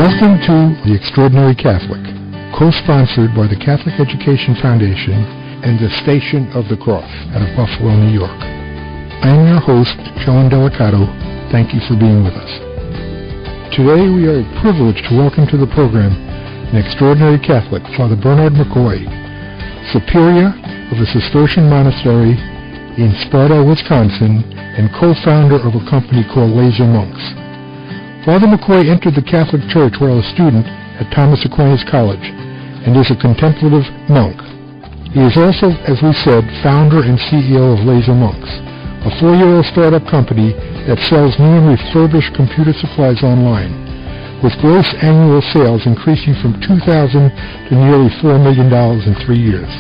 Welcome to The Extraordinary Catholic, co-sponsored by the Catholic Education Foundation and the Station of the Cross out of Buffalo, New York. I am your host, Joe Indelicato. Thank you for being with us. Today we are privileged to welcome to the program an extraordinary Catholic, Father Bernard McCoy, superior of the Cistercian Monastery in Sparta, Wisconsin, and co-founder of a company called Laser Monks. Father McCoy entered the Catholic Church while a student at Thomas Aquinas College and is a contemplative monk. He is also, as we said, founder and CEO of Laser Monks, a 4-year-old startup company that sells new and refurbished computer supplies online, with gross annual sales increasing from $2,000 to nearly $4 million in 3 years.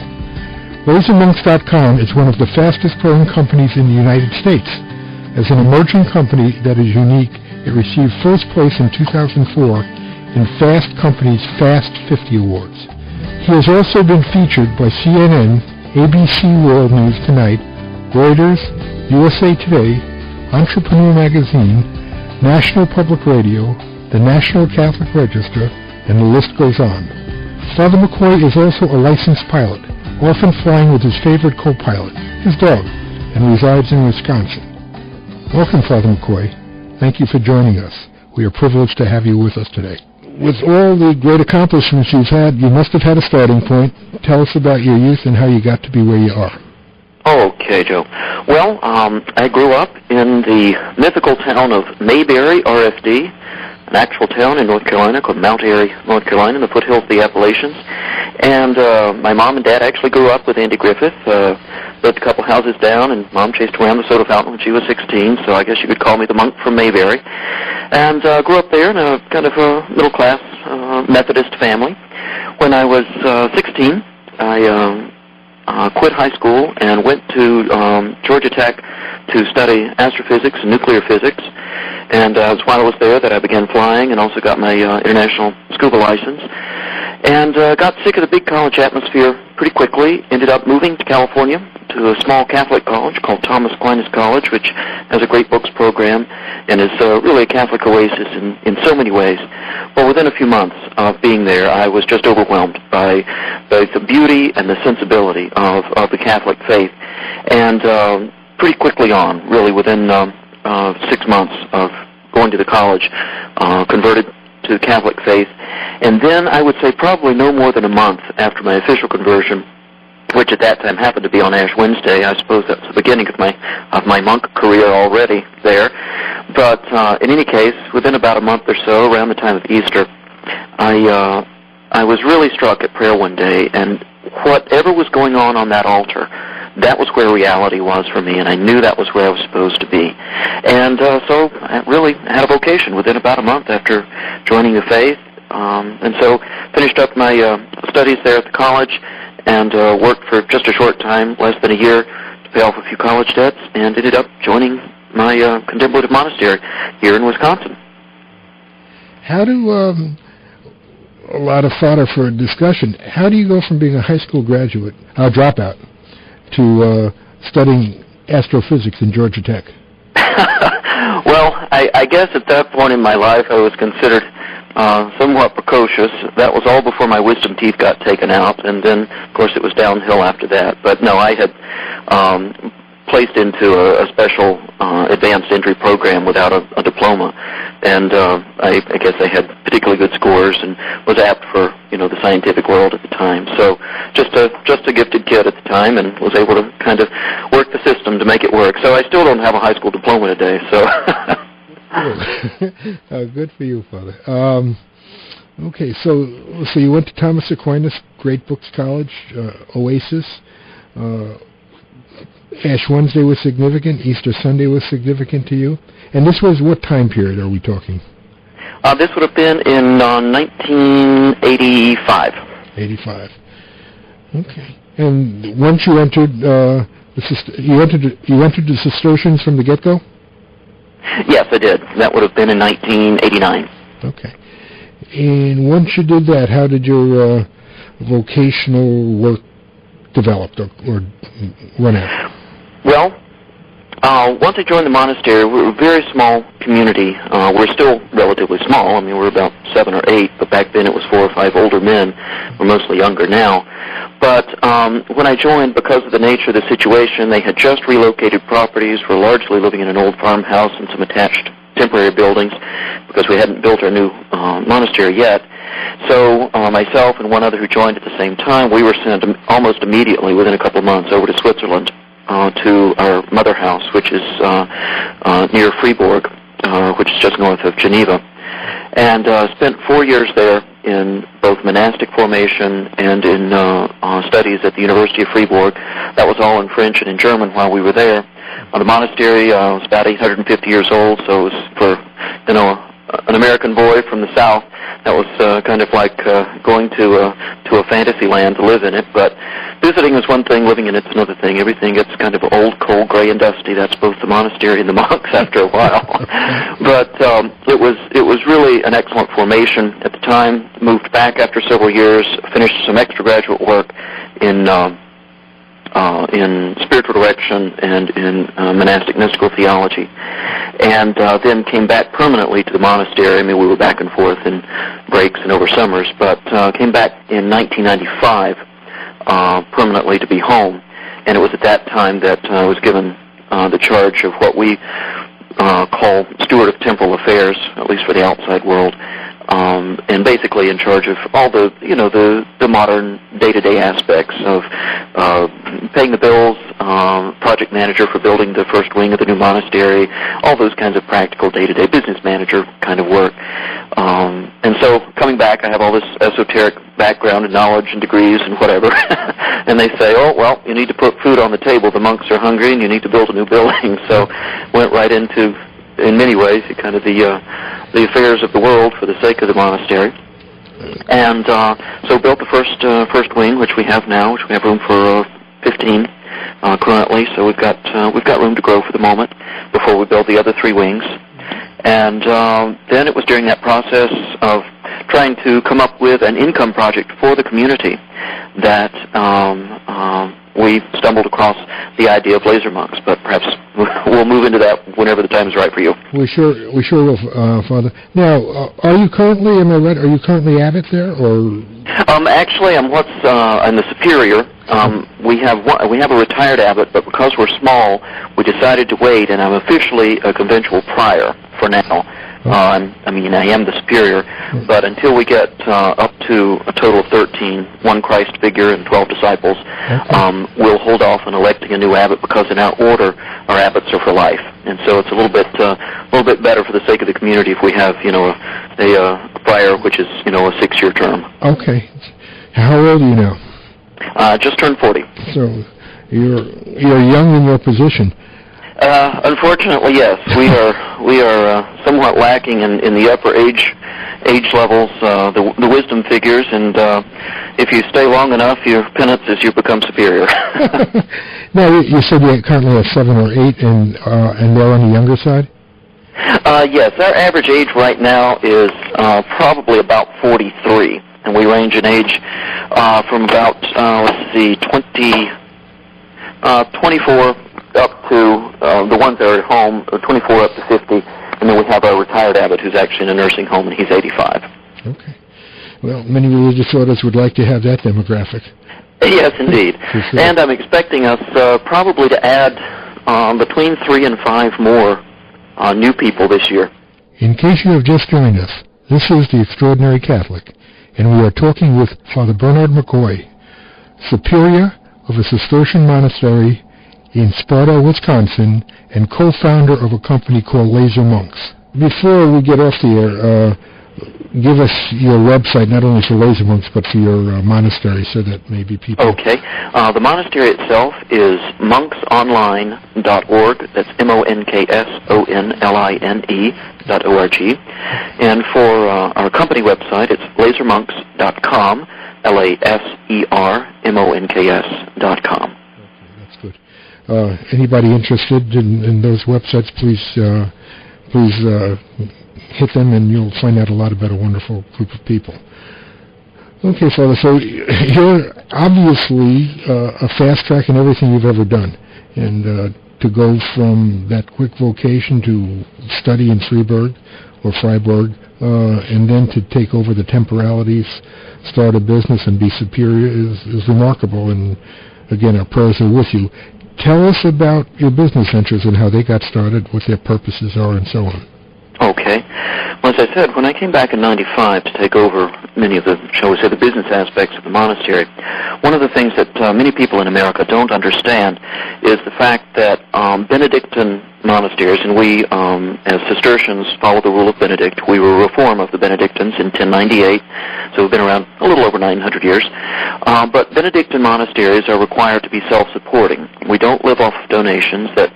LaserMonks.com is one of the fastest-growing companies in the United States. As an emerging company that is unique, it received first place in 2004 in Fast Company's Fast 50 Awards. He has also been featured by CNN, ABC World News Tonight, Reuters, USA Today, Entrepreneur Magazine, National Public Radio, the National Catholic Register, and the list goes on. Father McCoy is also a licensed pilot, often flying with his favorite co-pilot, his dog, and resides in Wisconsin. Welcome, Father McCoy. Thank you for joining us. We are privileged to have you with us today. With all the great accomplishments you've had, you must have had a starting point. Tell us about your youth and how you got to be where you are. Okay, Joe. Well, I grew up in the mythical town of Mayberry, RFD, an actual town in North Carolina called Mount Airy, North Carolina, in the foothills of the Appalachians. And my mom and dad actually grew up with Andy Griffith, lived a couple houses down, and Mom chased around the soda fountain when she was 16, so I guess you could call me the monk from Mayberry. And grew up there in a kind of a middle-class Methodist family. When I was 16, I quit high school and went to Georgia Tech to study astrophysics and nuclear physics. And it was while I was there that I began flying and also got my international scuba license. And got sick of the big college atmosphere pretty quickly. Ended up moving to California to a small Catholic college called Thomas Aquinas College, which has a great books program and is really a Catholic oasis in so many ways. Well, within a few months of being there, I was just overwhelmed by both the beauty and the sensibility of the Catholic faith. And pretty quickly on, really within 6 months of going to the college, converted to the Catholic faith. And then I would say probably no more than a month after my official conversion, which at that time happened to be on Ash Wednesday. I suppose that's the beginning of my monk career already there. But in any case, within about a month or so, around the time of Easter, I was really struck at prayer one day, and whatever was going on that altar, that was where reality was for me, and I knew that was where I was supposed to be. And so I really had a vocation within about a month after joining the faith. And so finished up my studies there at the college and worked for just a short time, less than a year, to pay off a few college debts, and ended up joining my contemplative monastery here in Wisconsin. How do, a lot of fodder for a discussion, how do you go from being a high school graduate, dropout, to studying astrophysics in Georgia Tech? Well, I guess at that point in my life I was considered somewhat precocious. That was all before my wisdom teeth got taken out, and then, of course, it was downhill after that. But no, I had placed into a special advanced entry program without a diploma, and I guess I had particularly good scores and was apt for the scientific world at the time. So just a gifted kid at the time, and was able to kind of work the system to make it work. So I still don't have a high school diploma today. So. Good for you, Father. Okay, so you went to Thomas Aquinas, Great Books College, Oasis. Ash Wednesday was significant. Easter Sunday was significant to you. And this was what time period are we talking? This would have been in 1985. 85. Okay. And once you entered you entered the Cistercians from the get-go? Yes, I did. That would have been in 1989. Okay. And once you did that, how did your vocational work develop or run out? Well, Once I joined the monastery, we were a very small community. We're still relatively small. I mean, we're about 7 or 8, but back then it was 4 or 5 older men. We're mostly younger now. But when I joined, because of the nature of the situation, they had just relocated properties. We're largely living in an old farmhouse and some attached temporary buildings because we hadn't built our new monastery yet. So myself and one other who joined at the same time, we were sent almost immediately, within a couple of months, over to Switzerland to our mother house, which is near Fribourg, which is just north of Geneva. And spent 4 years there in both monastic formation and in studies at the University of Fribourg. That was all in French and in German while we were there. The monastery was about 850 years old, so it was for, an American boy from the South. That was kind of like going to a fantasy land to live in it. But visiting is one thing, living in it's another thing. Everything gets kind of old, cold, gray, and dusty. That's both the monastery and the monks after a while. But it was really an excellent formation at the time. Moved back after several years, finished some extra graduate work in spiritual direction and in monastic mystical theology, and then came back permanently to the monastery. I mean, we were back and forth in breaks and over summers, but came back in 1995 permanently to be home, and it was at that time that I was given the charge of what we call steward of temporal affairs, at least for the outside world, and basically in charge of all the modern day-to-day aspects of paying the bills, project manager for building the first wing of the new monastery, all those kinds of practical day-to-day business manager kind of work. And so coming back, I have all this esoteric background and knowledge and degrees and whatever, and they say, oh, well, you need to put food on the table. The monks are hungry and you need to build a new building. So went right into, in many ways, kind of the affairs of the world for the sake of the monastery, and so built the first wing, which we have now, which we have room for 15 currently. So we've got room to grow for the moment before we build the other 3 wings. And then it was during that process of trying to come up with an income project for the community that we stumbled across the idea of laser monks, but perhaps we'll move into that whenever the time is right for you. We sure will, Father. Now, are you currently, am I right, are you currently abbot there, or? Actually, I'm the superior. We have a retired abbot, but because we're small, we decided to wait, and I'm officially a conventual prior for now. I am the superior, but until we get up to a total of 13, 1 Christ figure and 12 disciples, we'll hold off on electing a new abbot, because in our order, our abbots are for life, and so it's a little bit better for the sake of the community if we have a prior, which is a 6-year term. Okay. How old are you now? Just turned 40. So you're young in your position. Unfortunately, yes. We are somewhat lacking in the upper age levels, the wisdom figures, and if you stay long enough, your penance is you become superior. Now, you said you currently have 7 or 8, and they're on the younger side? Yes, our average age right now is probably about 43, and we range in age from about 24 up to the ones that are at home, 24 up to 50, and then we have our retired abbot who's actually in a nursing home, and he's 85. Okay. Well, many religious orders would like to have that demographic. Yes, indeed. Sure. And I'm expecting us probably to add between 3 and 5 more new people this year. In case you have just joined us, this is The Extraordinary Catholic, and we are talking with Father Bernard McCoy, Superior of a Cistercian Monastery in Sparta, Wisconsin, and co-founder of a company called Laser Monks. Before we get off the air, give us your website, not only for Laser Monks, but for your monastery, so that maybe people... Okay. The monastery itself is monksonline.org. That's monksonline.org. And for our company website, it's lasermonks.com, lasermonks.com. That's good. Anybody interested in those websites, please hit them, and you'll find out a lot about a wonderful group of people. Okay, Father, so you're obviously a fast track in everything you've ever done. And to go from that quick vocation to study in Freiburg, and then to take over the temporalities, start a business, and be superior is remarkable. And again, our prayers are with you. Tell us about your business ventures and how they got started, what their purposes are, and so on. Okay. Well, as I said, when I came back in 95 to take over many of the, shall we say, the business aspects of the monastery, one of the things that many people in America don't understand is the fact that Benedictine monasteries, and we, as Cistercians, follow the rule of Benedict. We were a reform of the Benedictines in 1098, so we've been around a little over 900 years. But Benedictine monasteries are required to be self-supporting. We don't live off of donations. That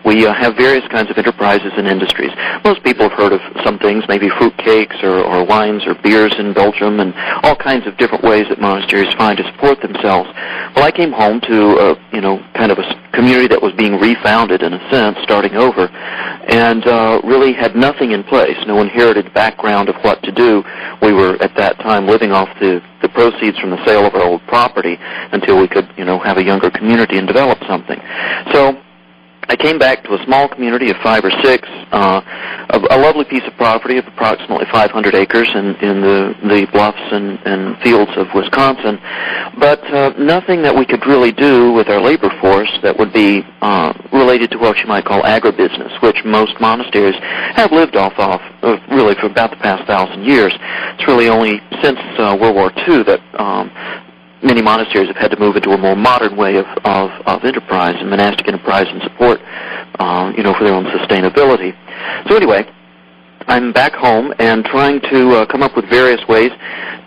we have various kinds of enterprises and industries. Most people have heard of some things, maybe fruit cakes or wines or beers in Belgium, and all kinds of different ways that monasteries find to support themselves. Well, I came home to kind of a community that was being refounded in a sense, starting over, and really had nothing in place, no inherited background of what to do. We were at that time living off the proceeds from the sale of our old property until we could, have a younger community and develop something. So I came back to a small community of 5 or 6, a lovely piece of property of approximately 500 acres in the bluffs and fields of Wisconsin, but nothing that we could really do with our labor force that would be related to what you might call agribusiness, which most monasteries have lived off of really for about the past 1,000 years. It's really only since World War II that many monasteries have had to move into a more modern way of enterprise and monastic enterprise and support, for their own sustainability. So anyway, I'm back home and trying to come up with various ways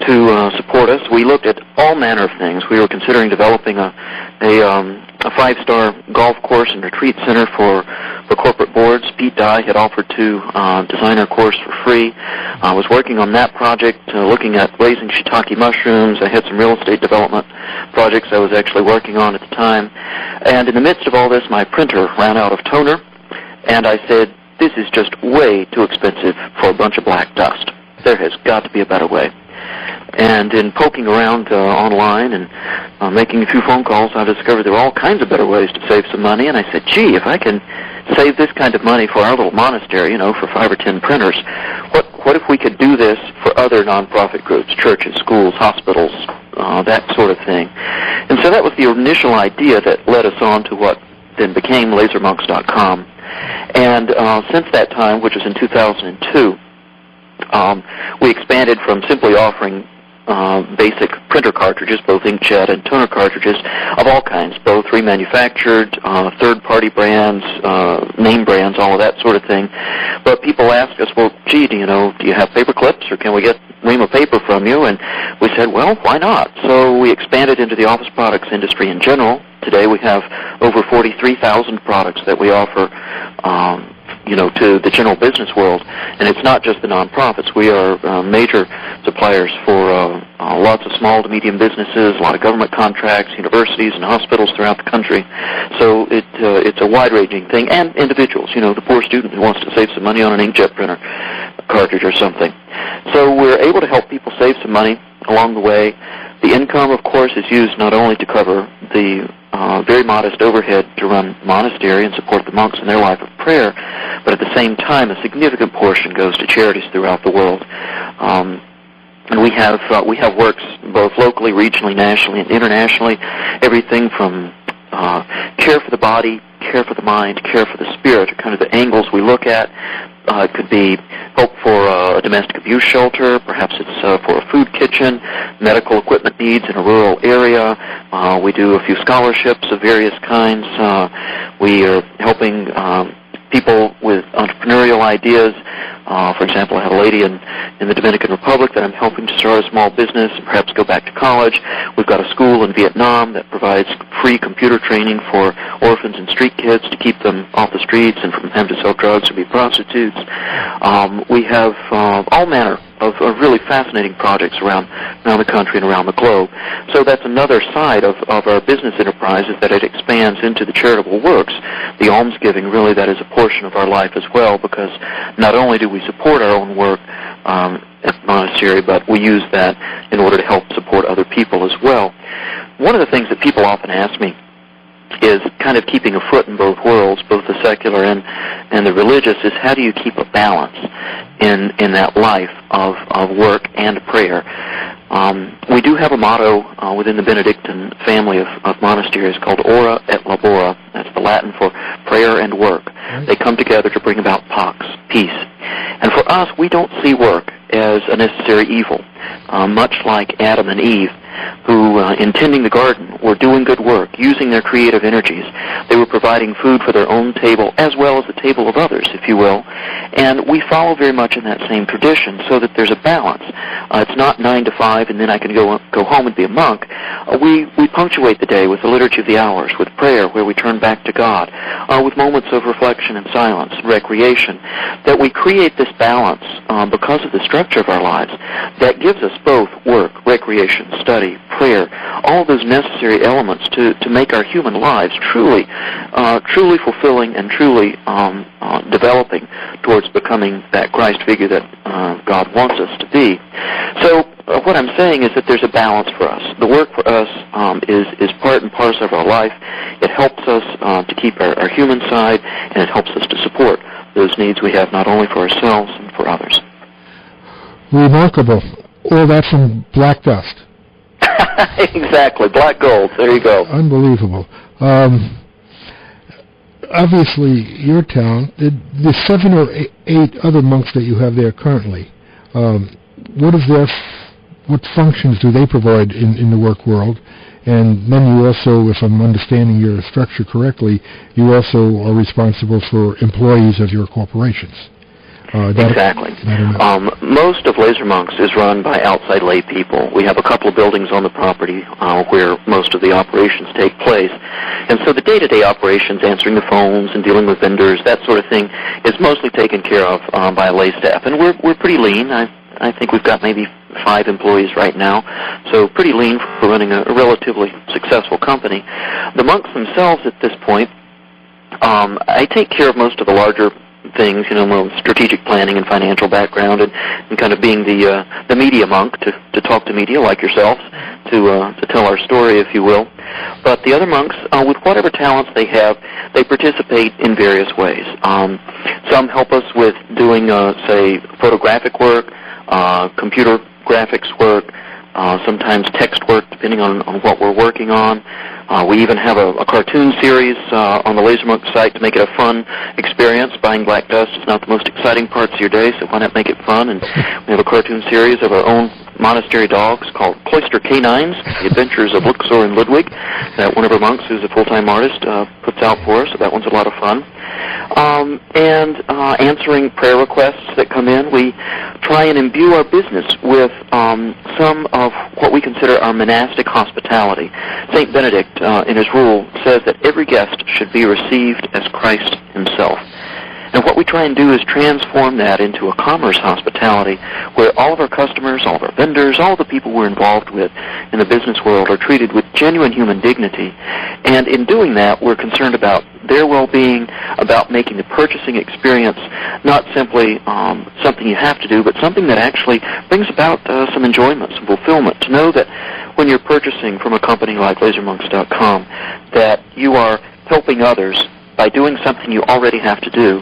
to support us. We looked at all manner of things. We were considering developing a 5-star golf course and retreat center for corporate boards. Pete Dye had offered to design our course for free. I was working on that project, looking at raising shiitake mushrooms. I had some real estate development projects I was actually working on at the time. And in the midst of all this, my printer ran out of toner, and I said, this is just way too expensive for a bunch of black dust. There has got to be a better way. And in poking around online and making a few phone calls, I discovered there were all kinds of better ways to save some money. And I said, gee, if I can save this kind of money for our little monastery, for 5 or 10 printers, what if we could do this for other nonprofit groups, churches, schools, hospitals, that sort of thing. And so that was the initial idea that led us on to what then became lasermonks.com. And since that time, which was in 2002, we expanded from simply offering basic printer cartridges, both inkjet and toner cartridges of all kinds, both remanufactured, third-party brands, name brands, all of that sort of thing. But people ask us, well, gee, do you have paper clips, or can we get a ream of paper from you? And we said, well, why not? So we expanded into the office products industry in general. Today we have over 43,000 products that we offer to the general business world. And it's not just the nonprofits. We are major suppliers for lots of small to medium businesses, a lot of government contracts, universities and hospitals throughout the country. So it's a wide-ranging thing. And individuals, the poor student who wants to save some money on an inkjet printer cartridge or something. So we're able to help people save some money along the way. The income, of course, is used not only to cover the very modest overhead to run the monastery and support the monks in their life of prayer, but at the same time, a significant portion goes to charities throughout the world. And we have works both locally, regionally, nationally, and internationally. Everything from care for the body, care for the mind, care for the spirit are kind of the angles we look at. It could be hope for a domestic abuse shelter. Perhaps it's for a food kitchen, medical equipment needs in a rural area. We do a few scholarships of various kinds. We are helping people with entrepreneurial ideas. For example, I have a lady in the Dominican Republic that I'm helping to start a small business and perhaps go back to college. We've got a school in Vietnam that provides free computer training for orphans and street kids to keep them off the streets and from having to sell drugs or be prostitutes. We have all manner of really fascinating projects around the country and around the globe. So that's another side of our business enterprise, is that it expands into the charitable works. The almsgiving, really, that is a portion of our life as well, because not only do we support our own work at the monastery, but we use that in order to help support other people as well. One of the things that people often ask me is kind of keeping a foot in both worlds, both the secular and the religious, is how do you keep a balance in that life of work and prayer. We do have a motto within the Benedictine family of monasteries called Ora et Labora. That's the Latin for prayer and work. Right. They come together to bring about pax, peace. And for us, we don't see work as a necessary evil, much like Adam and Eve, who, in tending the garden, were doing good work, using their creative energies. They were providing food for their own table as well as the table of others, if you will. And we follow very much in that same tradition so that there's a balance. It's not 9 to 5 and then I can go home and be a monk. We punctuate the day with the Liturgy of the Hours, with prayer where we turn back to God, with moments of reflection and silence, recreation, that we create this balance because of the structure of our lives that gives us both work, recreation, study, prayer, all of those necessary elements to make our human lives truly fulfilling and truly developing towards becoming that Christ figure that God wants us to be. So what I'm saying is that there's a balance for us. The work for us is part and parcel of our life. It helps us to keep our human side, and it helps us to support those needs we have not only for ourselves and for others. Remarkable. All that from black dust. Exactly, black gold. There you go. Unbelievable. Obviously, your town, the 7 or 8 other monks that you have there currently, what functions do they provide in the work world? And then you also, if I'm understanding your structure correctly, you also are responsible for employees of your corporations. Exactly. Most of Laser Monks is run by outside lay people. We have a couple of buildings on the property where most of the operations take place. And so the day-to-day operations, answering the phones and dealing with vendors, that sort of thing, is mostly taken care of by a lay staff. And we're pretty lean. I think we've got maybe 5 employees right now, so pretty lean for running a relatively successful company. The monks themselves at this point, I take care of most of the larger things, strategic planning and financial background, and kind of being the media monk to talk to media like yourselves, to tell our story, if you will. But the other monks, with whatever talents they have, they participate in various ways. Some help us with doing, say, photographic work, computer graphics work, sometimes text work, depending on what we're working on. We even have a cartoon series on the Laser Monk site to make it a fun experience. Buying black dust is not the most exciting parts of your day, so why not make it fun? And we have a cartoon series of our own monastery dogs called Cloister Canines, The Adventures of Luxor and Ludwig, that one of our monks, who's a full-time artist, puts out for us, so that one's a lot of fun. And answering prayer requests that come in, we try and imbue our business with some of what we consider our monastic hospitality. St. Benedict, in his rule, says that every guest should be received as Christ himself. And what we try and do is transform that into a commerce hospitality where all of our customers, all of our vendors, all of the people we're involved with in the business world are treated with genuine human dignity. And in doing that, we're concerned about their well-being, about making the purchasing experience not simply something you have to do, but something that actually brings about some enjoyment, some fulfillment. To know that when you're purchasing from a company like lasermonks.com, that you are helping others by doing something you already have to do.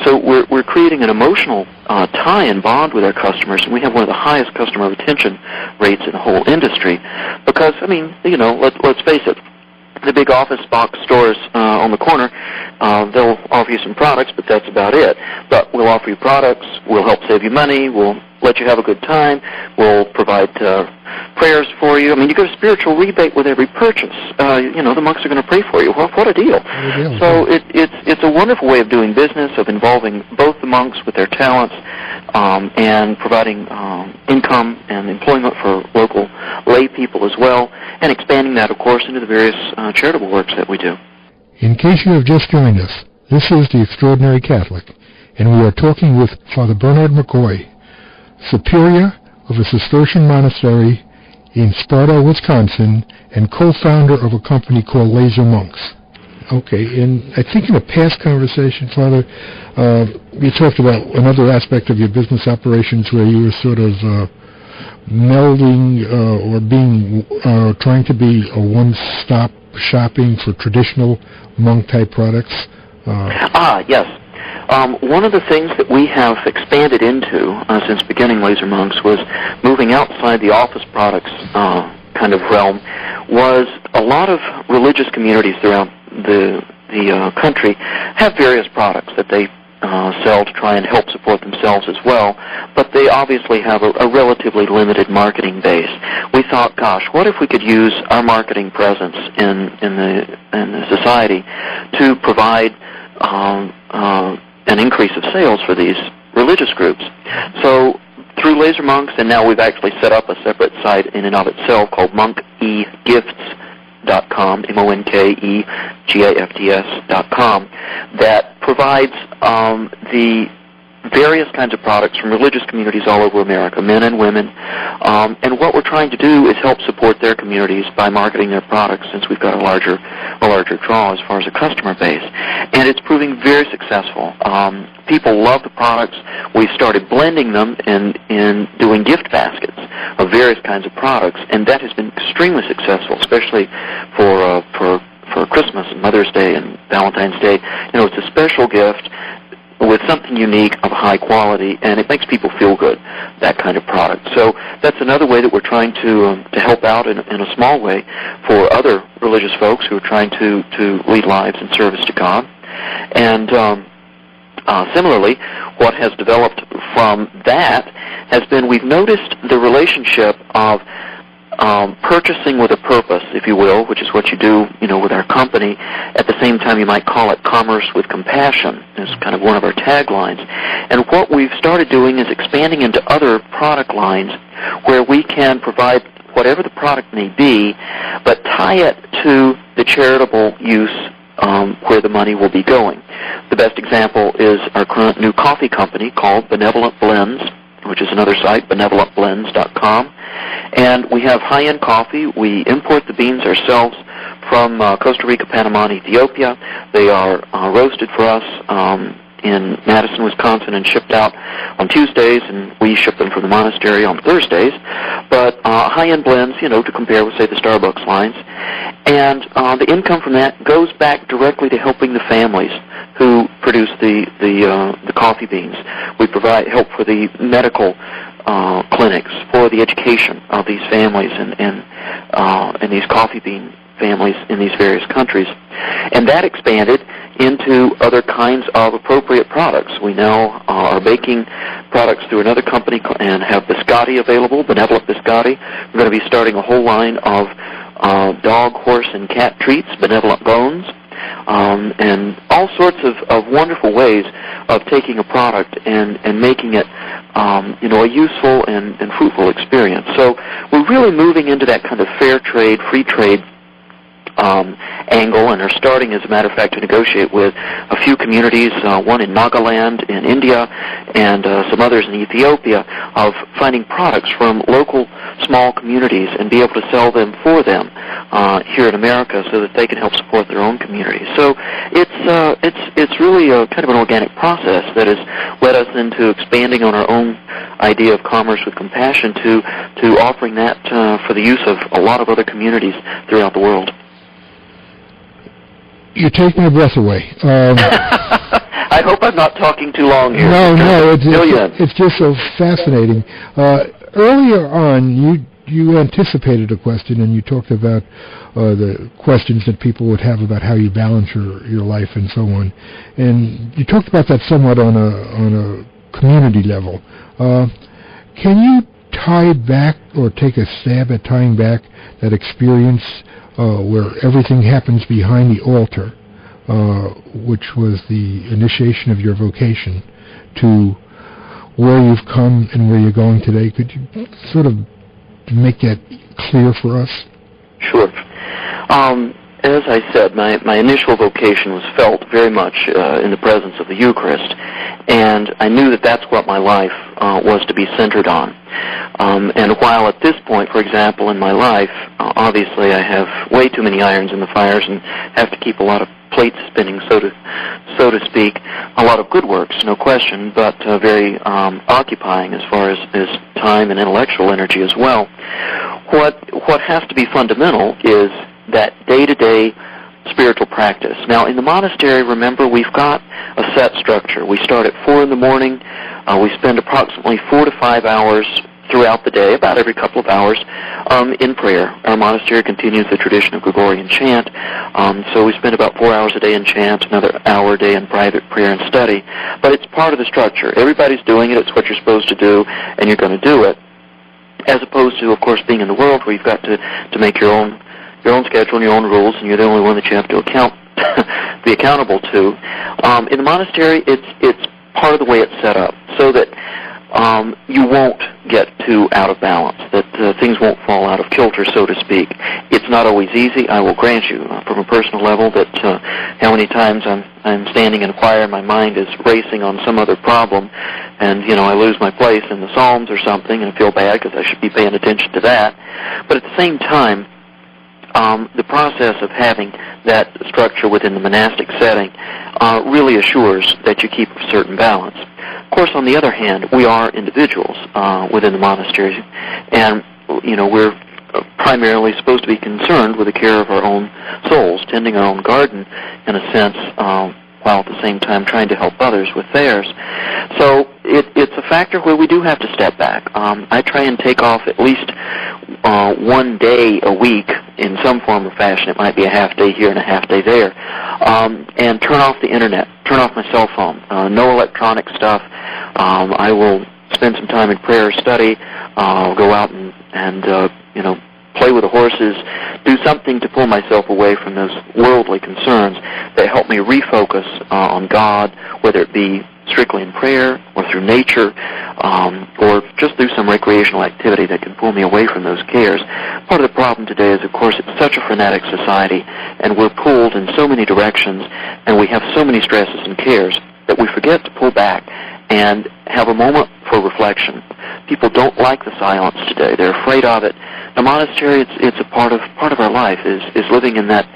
So we're creating an emotional tie and bond with our customers, and we have one of the highest customer retention rates in the whole industry. Because, let's face it, the big office box stores on the corner, they'll offer you some products, but that's about it. But we'll offer you products, we'll help save you money, we'll let you have a good time, we'll provide prayers for you. I mean, you get a spiritual rebate with every purchase. The monks are going to pray for you. What a deal. So it's a wonderful way of doing business, of involving both the monks with their talents and providing income and employment for local lay people as well, and expanding that, of course, into the various charitable works that we do. In case you have just joined us, this is The Extraordinary Catholic, and we are talking with Father Bernard McCoy, Superior of a Cistercian Monastery in Sparta, Wisconsin, and co-founder of a company called Laser Monks. Okay, and I think in a past conversation, Father, you talked about another aspect of your business operations where you were sort of melding or trying to be a one-stop shopping for traditional monk-type products? Yes. One of the things that we have expanded into since beginning Laser Monks was moving outside the office products kind of realm, was a lot of religious communities throughout the country have various products that they sell to try and help support themselves as well, but they obviously have a relatively limited marketing base. We thought, gosh, what if we could use our marketing presence in the society to provide an increase of sales for these religious groups? So through Laser Monks, and now we've actually set up a separate site in and of itself called monkegifts.com, monkegifts.com, that provides the various kinds of products from religious communities all over America, men and women. And what we're trying to do is help support their communities by marketing their products, since we've got a larger draw as far as a customer base. And it's proving very successful. People love the products. We've started blending them in doing gift baskets of various kinds of products, and that has been extremely successful, especially for Christmas and Mother's Day and Valentine's Day. You know, it's a special gift with something unique of high quality, and it makes people feel good, that kind of product. So that's another way that we're trying to help out in a small way for other religious folks who are trying to lead lives in service to God. And similarly, what has developed from that has been, we've noticed the relationship of purchasing with a purpose, if you will, which is what you do, with our company. At the same time, you might call it commerce with compassion. It's kind of one of our taglines. And what we've started doing is expanding into other product lines where we can provide whatever the product may be, but tie it to the charitable use where the money will be going. The best example is our current new coffee company called Benevolent Blends, which is another site, benevolentblends.com. And we have high-end coffee. We import the beans ourselves from Costa Rica, Panama, and Ethiopia. They are roasted for us in Madison, Wisconsin, and shipped out on Tuesdays, and we ship them from the monastery on Thursdays. But high-end blends, to compare with, say, the Starbucks lines. And the income from that goes back directly to helping the families who produce the coffee beans. We provide help for the medical clinics, for the education of these families and these coffee bean families in these various countries. And that expanded into other kinds of appropriate products. We now are baking products through another company and have biscotti available, Benevolent Biscotti. We're going to be starting a whole line of dog, horse, and cat treats, Benevolent Bones, and all sorts of wonderful ways of taking a product and making it a useful and fruitful experience. So we're really moving into that kind of fair trade, free trade angle, and are starting, as a matter of fact, to negotiate with a few communities, one in Nagaland in India and some others in Ethiopia, of finding products from local small communities and be able to sell them for them here in America so that they can help support their own communities. So it's really kind of an organic process that has led us into expanding on our own idea of commerce with compassion to offering that for the use of a lot of other communities throughout the world. You take my breath away. I hope I'm not talking too long here. No, it's just so fascinating. Earlier on, you anticipated a question, and you talked about the questions that people would have about how you balance your life and so on. And you talked about that somewhat on a community level. Can you tie back or take a stab at tying back that experience where everything happens behind the altar, which was the initiation of your vocation, to where you've come and where you're going today? Could you sort of make that clear for us? Sure. As I said, my initial vocation was felt very much in the presence of the Eucharist, and I knew that that's what my life was to be centered on. And while at this point, for example, in my life, obviously I have way too many irons in the fires and have to keep a lot of plates spinning, so to speak. A lot of good works, no question, but very occupying as far as time and intellectual energy as well. What has to be fundamental is that day-to-day spiritual practice. Now, in the monastery, remember, we've got a set structure. We start at 4 in the morning. We spend approximately 4 to 5 hours throughout the day, about every couple of hours, in prayer. Our monastery continues the tradition of Gregorian chant, so we spend about 4 hours a day in chant, another hour a day in private prayer and study. But it's part of the structure. Everybody's doing it. It's what you're supposed to do, and you're going to do it, as opposed to, of course, being in the world where you've got to make your own schedule and your own rules, and you're the only one that you have to be accountable to. In the monastery, it's part of the way it's set up, so that you won't get too out of balance, that things won't fall out of kilter, so to speak. It's not always easy, I will grant you, from a personal level, that how many times I'm standing in a choir and my mind is racing on some other problem, and, I lose my place in the Psalms or something, and I feel bad because I should be paying attention to that. But at the same time, the process of having that structure within the monastic setting really assures that you keep a certain balance. Of course, on the other hand, we are individuals within the monastery, and we're primarily supposed to be concerned with the care of our own souls, tending our own garden, in a sense, while at the same time trying to help others with theirs. So it's a factor where we do have to step back. I try and take off at least 1 day a week in some form or fashion. It might be a half day here and a half day there, and turn off the internet, turn off my cell phone, no electronic stuff. I will spend some time in prayer or study, go out and play with the horses, do something to pull myself away from those worldly concerns that help me refocus on God, whether it be strictly in prayer or through nature, or just through some recreational activity that can pull me away from those cares. Part of the problem today is, of course, it's such a frenetic society, and we're pulled in so many directions, and we have so many stresses and cares that we forget to pull back and have a moment for reflection. People don't like the silence today. They're afraid of it. The monastery, it's a part of our life, is living in that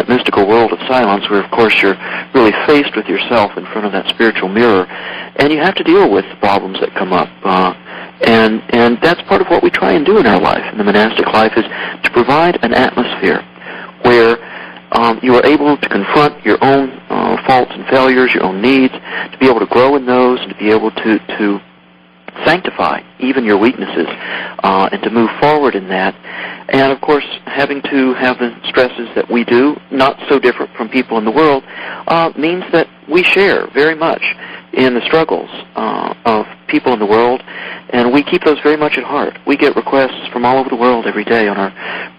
mystical world of silence, where, of course, you're really faced with yourself in front of that spiritual mirror, and you have to deal with the problems that come up. And that's part of what we try and do in our life, in the monastic life, is to provide an atmosphere where you are able to confront your own faults and failures, your own needs, to be able to grow in those, and to be able to sanctify even your weaknesses, and to move forward in that. And, of course, having to have the stresses that we do, not so different from people in the world, means that we share very much in the struggles of people in the world, and we keep those very much at heart. We get requests from all over the world every day on our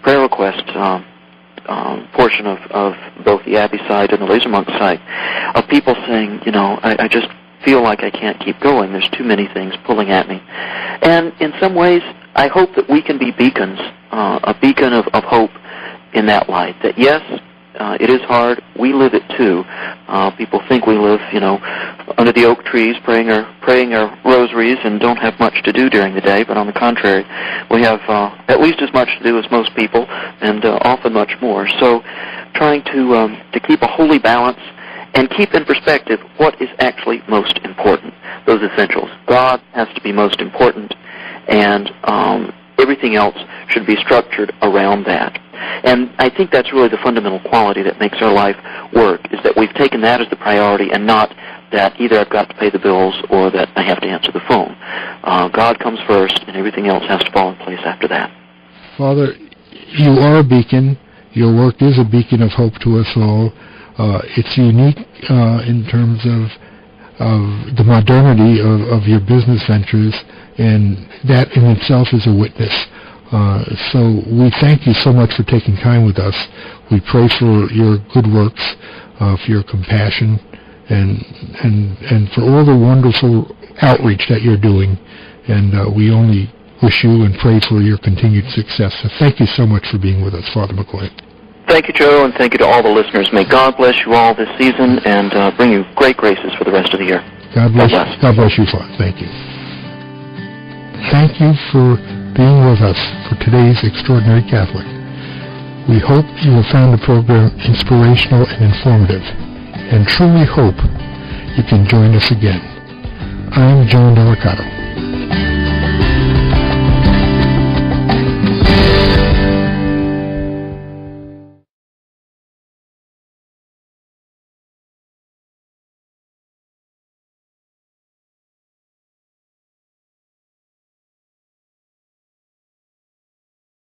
prayer request portion of both the Abbey side and the Laser Monk side, of people saying, I just feel like I can't keep going. There's too many things pulling at me. And in some ways, I hope that we can be beacons, a beacon of hope in that light, that yes, it is hard. We live it too. People think we live, under the oak trees, praying our rosaries and don't have much to do during the day. But on the contrary, we have at least as much to do as most people, and often much more. So, trying to keep a holy balance and keep in perspective what is actually most important. Those essentials. God has to be most important, and everything else should be structured around that. And I think that's really the fundamental quality that makes our life work, is that we've taken that as the priority, and not that either I've got to pay the bills or that I have to answer the phone. God comes first, and everything else has to fall in place after that. Father, you are a beacon. Your work is a beacon of hope to us all. It's unique in terms of the modernity of your business ventures, and that in itself is a witness. So we thank you so much for taking time with us. We pray for your good works, for your compassion, and for all the wonderful outreach that you're doing. And we only wish you and pray for your continued success. So thank you so much for being with us, Father McCoy. Thank you, Joe, and thank you to all the listeners. May God bless you all this season and bring you great graces for the rest of the year. God bless you, Father. Thank you. Thank you for being with us for today's Extraordinary Catholic. We hope you have found the program inspirational and informative, and truly hope you can join us again. I'm Joe Indelicato.